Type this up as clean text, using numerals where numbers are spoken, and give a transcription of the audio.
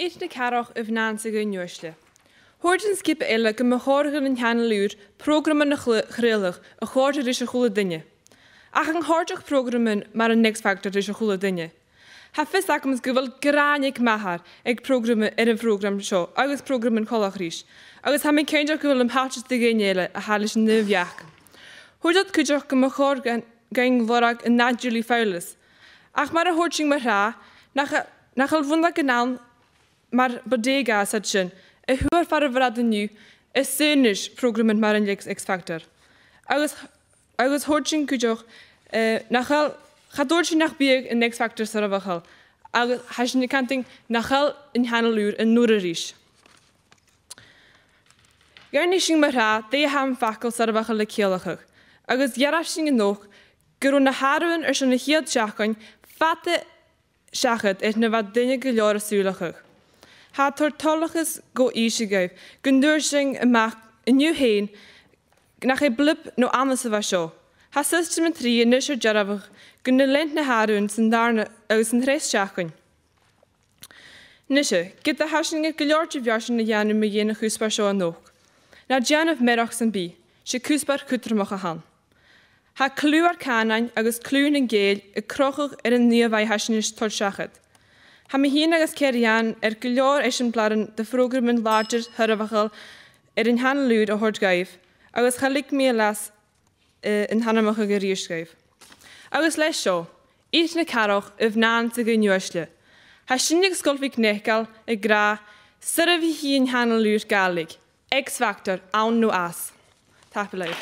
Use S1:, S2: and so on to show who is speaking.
S1: Each na carach of Nancy go nuisle. Hoortens skip ille go me chorgen in hanneluur programmen na grillig a chorter is a goede dinge. Ach een hartig programmen maar een next factor is a goede dinge. Ha fis akums gewil granig mahar ag programmen een program show. Agus programmen kolachrish. Agus ha me kenjak gewil patches de genele a halish neviak. Hoe dat kujak go me chorgen gang vorak een naturally foulis. Ach maar a horting maar ra nach al wunda genaan maar bodega satchen. A huur far verad nu is synisch programmen maar een X-factor. Agus horting kujak nachal gaat nach bieg een X-factor sarvachal. Agus hasje kanting nachal in hanneluur een noererish. Garnishing maar ra de ham fakkel sarvachal le kielachig. Agus jarashing nog gero na harwen schon een heel tjakan fatte shachet is na wat dinge geljare sulachig. Ha tortolliges go ishe geef, gundursing en maak een nieuw heen, nach een blip no anders was zo. Ha systemetrie en nisher jaravig, gunde lent na harun zijn daarne uit een rest schaken. Nishe, get de harsingen geljarte vjarsen na janu me jene kusbar zo nog. Na januf merachs en bi, she kusbar kutremacha han. Ha kluar kanain agus kluun en geel, krochig een nieuw wij harsinisch tot schachet. Ha me hien agus kerian giljar eisen blaren de programmen larger hurvachel een hanneluur a hort gaif, agus chalik me las in hannemacha gerierschgeif. Agus les show, each na carach of Nancy go nuisle. Ha sinnig skolvik nechgal gra, syrra vi hien hanneluur galig, X-factor aun no as. Tapelei.